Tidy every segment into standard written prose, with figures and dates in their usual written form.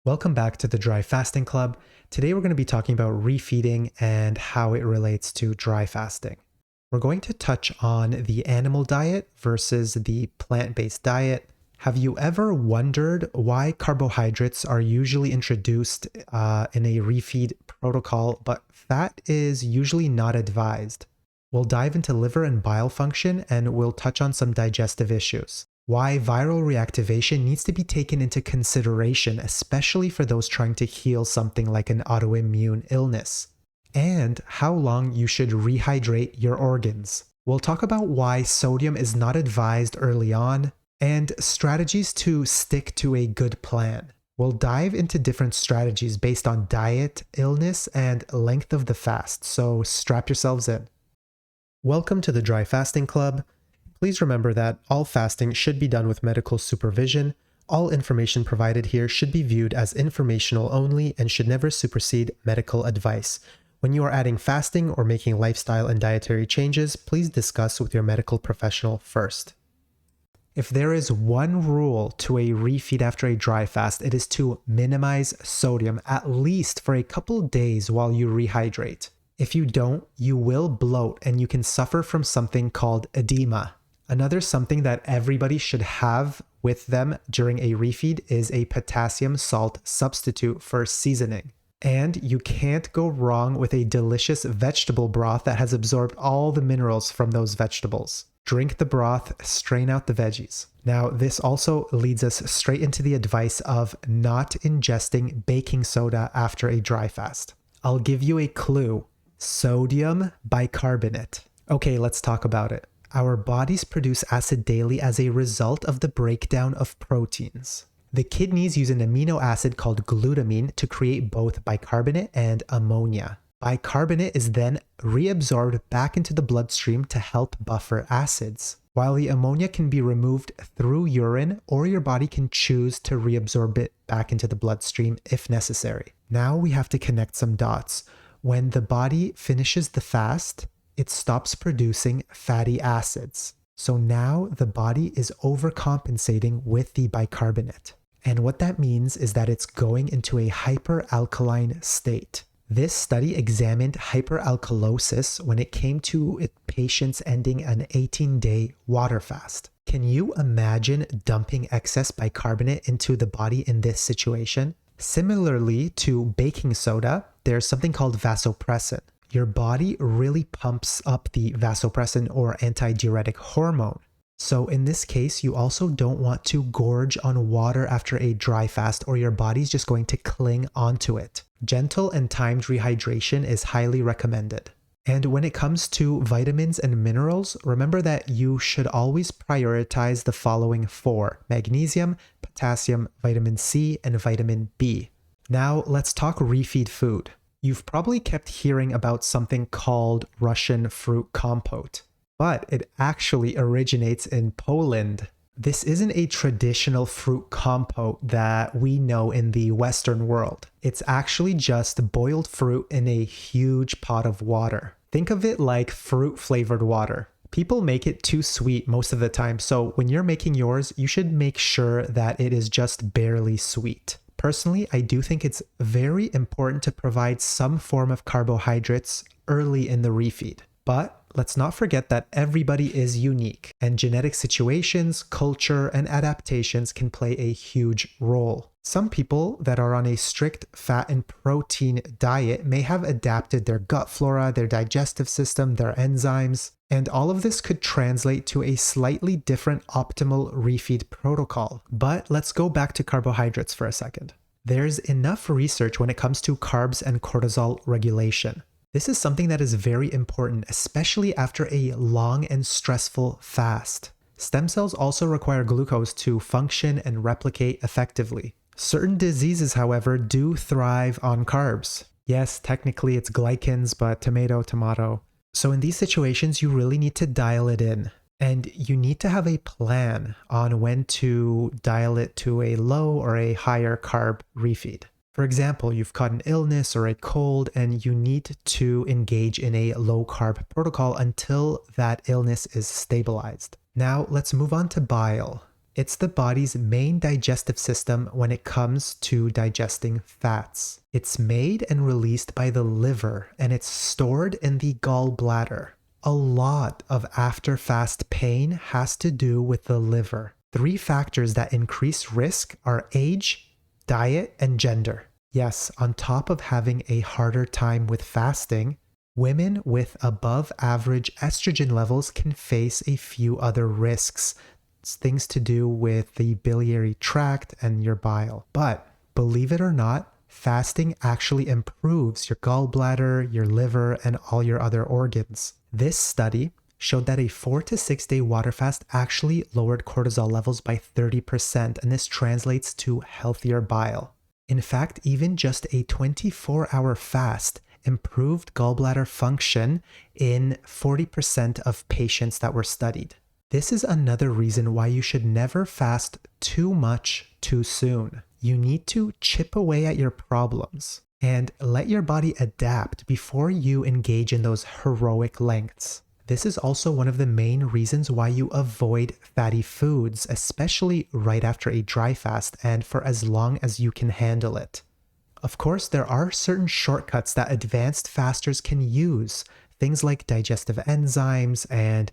Welcome back to the Dry Fasting Club. Today we're going to be talking about refeeding and how it relates to dry fasting. We're going to touch on the animal diet versus the plant-based diet. Have you ever wondered why carbohydrates are usually introduced in a refeed protocol, but fat is usually not advised? We'll dive into liver and bile function, and we'll touch on some digestive issues. Why viral reactivation needs to be taken into consideration, especially for those trying to heal something like an autoimmune illness. And how long you should rehydrate your organs. We'll talk about why sodium is not advised early on, and strategies to stick to a good plan. We'll dive into different strategies based on diet, illness, and length of the fast, so strap yourselves in. Welcome to the Dry Fasting Club. Please remember that all fasting should be done with medical supervision. All information provided here should be viewed as informational only and should never supersede medical advice. When you are adding fasting or making lifestyle and dietary changes, please discuss with your medical professional first. If there is one rule to a refeed after a dry fast, it is to minimize sodium, at least for a couple days while you rehydrate. If you don't, you will bloat and you can suffer from something called edema. Another something that everybody should have with them during a refeed is a potassium salt substitute for seasoning. And you can't go wrong with a delicious vegetable broth that has absorbed all the minerals from those vegetables. Drink the broth, strain out the veggies. Now, this also leads us straight into the advice of not ingesting baking soda after a dry fast. I'll give you a clue: sodium bicarbonate. Okay, let's talk about it. Our bodies produce acid daily as a result of the breakdown of proteins. The kidneys use an amino acid called glutamine to create both bicarbonate and ammonia. Bicarbonate is then reabsorbed back into the bloodstream to help buffer acids, while the ammonia can be removed through urine, or your body can choose to reabsorb it back into the bloodstream if necessary. Now we have to connect some dots. When the body finishes the fast, it stops producing fatty acids. So now the body is overcompensating with the bicarbonate. And what that means is that it's going into a hyperalkaline state. This study examined hyperalkalosis when it came to patients ending an 18-day water fast. Can you imagine dumping excess bicarbonate into the body in this situation? Similarly to baking soda, there's something called vasopressin. Your body really pumps up the vasopressin or antidiuretic hormone. So in this case, you also don't want to gorge on water after a dry fast, or your body's just going to cling onto it. Gentle and timed rehydration is highly recommended. And when it comes to vitamins and minerals, remember that you should always prioritize the following 4: magnesium, potassium, vitamin C, and vitamin B. Now let's talk refeed food. You've probably kept hearing about something called Russian fruit compote, but it actually originates in Poland. This isn't a traditional fruit compote that we know in the Western world. It's actually just boiled fruit in a huge pot of water. Think of it like fruit-flavored water. People make it too sweet most of the time, so when you're making yours, you should make sure that it is just barely sweet. Personally, I do think it's very important to provide some form of carbohydrates early in the refeed. But let's not forget that everybody is unique, and genetic situations, culture, and adaptations can play a huge role. Some people that are on a strict fat and protein diet may have adapted their gut flora, their digestive system, their enzymes, and all of this could translate to a slightly different optimal refeed protocol. But let's go back to carbohydrates for a second. There's enough research when it comes to carbs and cortisol regulation. This is something that is very important, especially after a long and stressful fast. Stem cells also require glucose to function and replicate effectively. Certain diseases, however, do thrive on carbs. Yes, technically it's glycans, but tomato. So in these situations, you really need to dial it in. And you need to have a plan on when to dial it to a low or a higher carb refeed. For example, you've caught an illness or a cold and you need to engage in a low carb protocol until that illness is stabilized. Now let's move on to bile. It's the body's main digestive system when it comes to digesting fats. It's made and released by the liver, and it's stored in the gallbladder. A lot of after-fast pain has to do with the liver. 3 factors that increase risk are age, diet, and gender. Yes, on top of having a harder time with fasting, women with above average estrogen levels can face a few other risks. It's things to do with the biliary tract and your bile. But believe it or not, fasting actually improves your gallbladder, your liver, and all your other organs. This study showed that a 4 to 6 day water fast actually lowered cortisol levels by 30%, and this translates to healthier bile. In fact, even just a 24-hour fast improved gallbladder function in 40% of patients that were studied. This is another reason why you should never fast too much too soon. You need to chip away at your problems and let your body adapt before you engage in those heroic lengths. This is also one of the main reasons why you avoid fatty foods, especially right after a dry fast and for as long as you can handle it. Of course, there are certain shortcuts that advanced fasters can use, things like digestive enzymes and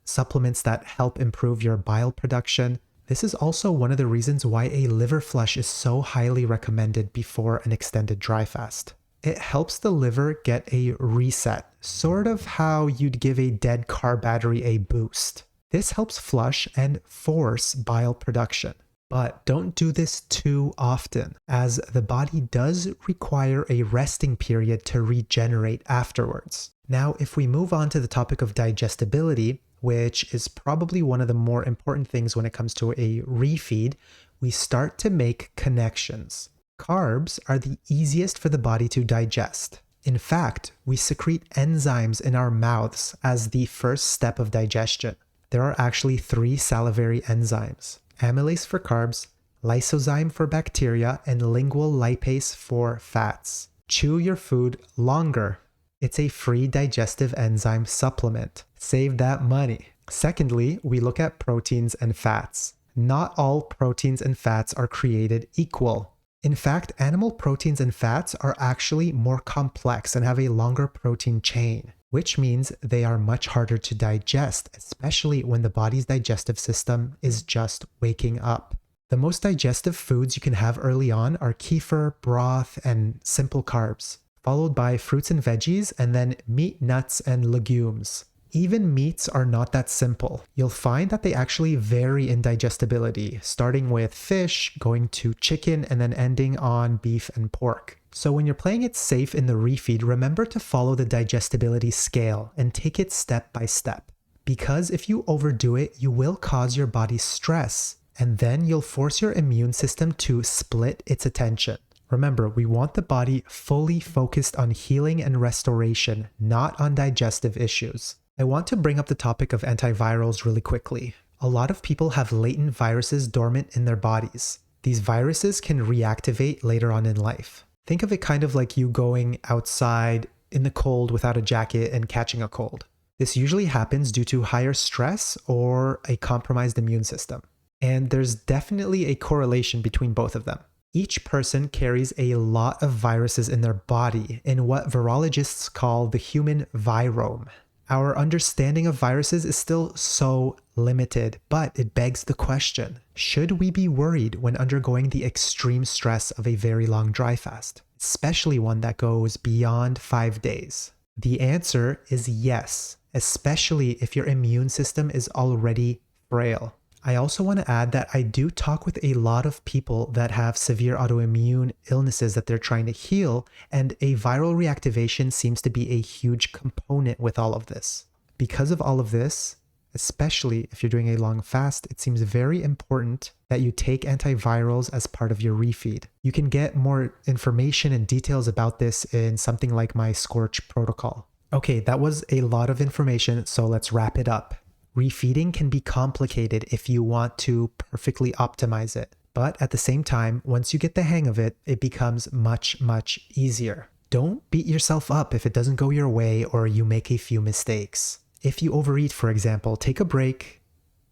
supplements that help improve your bile production. This is also one of the reasons why a liver flush is so highly recommended before an extended dry fast. It helps the liver get a reset, sort of how you'd give a dead car battery a boost. This helps flush and force bile production. But don't do this too often, as the body does require a resting period to regenerate afterwards. Now, if we move on to the topic of digestibility, which is probably one of the more important things when it comes to a refeed, we start to make connections. Carbs are the easiest for the body to digest. In fact, we secrete enzymes in our mouths as the first step of digestion. There are actually 3 salivary enzymes: amylase for carbs, lysozyme for bacteria, and lingual lipase for fats. Chew your food longer. It's a free digestive enzyme supplement. Save that money. Secondly, we look at proteins and fats. Not all proteins and fats are created equal. In fact, animal proteins and fats are actually more complex and have a longer protein chain, which means they are much harder to digest, especially when the body's digestive system is just waking up. The most digestive foods you can have early on are kefir, broth, and simple carbs, followed by fruits and veggies, and then meat, nuts, and legumes. Even meats are not that simple. You'll find that they actually vary in digestibility, starting with fish, going to chicken, and then ending on beef and pork. So when you're playing it safe in the refeed, remember to follow the digestibility scale and take it step by step. Because if you overdo it, you will cause your body stress, and then you'll force your immune system to split its attention. Remember, we want the body fully focused on healing and restoration, not on digestive issues. I want to bring up the topic of antivirals really quickly. A lot of people have latent viruses dormant in their bodies. These viruses can reactivate later on in life. Think of it kind of like you going outside in the cold without a jacket and catching a cold. This usually happens due to higher stress or a compromised immune system. And there's definitely a correlation between both of them. Each person carries a lot of viruses in their body in what virologists call the human virome. Our understanding of viruses is still so limited, but it begs the question, should we be worried when undergoing the extreme stress of a very long dry fast, especially one that goes beyond 5 days? The answer is yes, especially if your immune system is already frail. I also want to add that I do talk with a lot of people that have severe autoimmune illnesses that they're trying to heal, and a viral reactivation seems to be a huge component with all of this. Because of all of this, especially if you're doing a long fast, it seems very important that you take antivirals as part of your refeed. You can get more information and details about this in something like my Scorch protocol. Okay, that was a lot of information, so let's wrap it up. Refeeding can be complicated if you want to perfectly optimize it. But at the same time, once you get the hang of it, it becomes much, much easier. Don't beat yourself up if it doesn't go your way or you make a few mistakes. If you overeat, for example, take a break,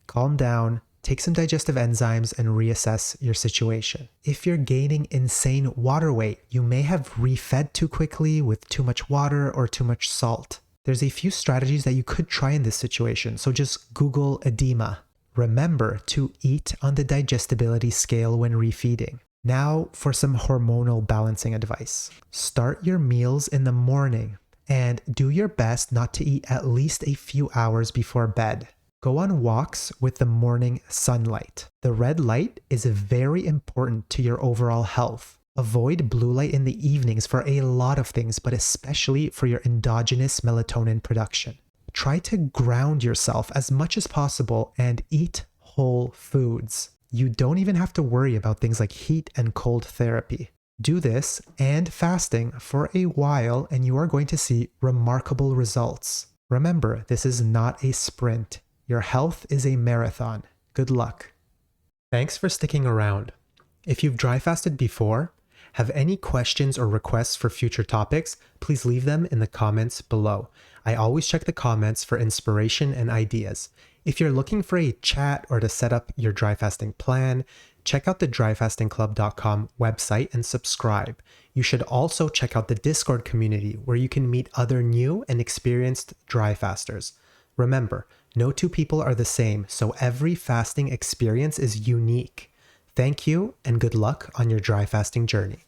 calm down, take some digestive enzymes and reassess your situation. If you're gaining insane water weight, you may have refed too quickly with too much water or too much salt. There's a few strategies that you could try in this situation, so just Google edema. Remember to eat on the digestibility scale when refeeding. Now for some hormonal balancing advice. Start your meals in the morning and do your best not to eat at least a few hours before bed. Go on walks with the morning sunlight. The red light is very important to your overall health. Avoid blue light in the evenings for a lot of things, but especially for your endogenous melatonin production. Try to ground yourself as much as possible and eat whole foods. You don't even have to worry about things like heat and cold therapy. Do this and fasting for a while and you are going to see remarkable results. Remember, this is not a sprint. Your health is a marathon. Good luck. Thanks for sticking around. If you've dry fasted before, have any questions or requests for future topics, please leave them in the comments below. I always check the comments for inspiration and ideas. If you're looking for a chat or to set up your dry fasting plan, check out the dryfastingclub.com website and subscribe. You should also check out the Discord community where you can meet other new and experienced dry fasters. Remember, no two people are the same, so every fasting experience is unique. Thank you and good luck on your dry fasting journey.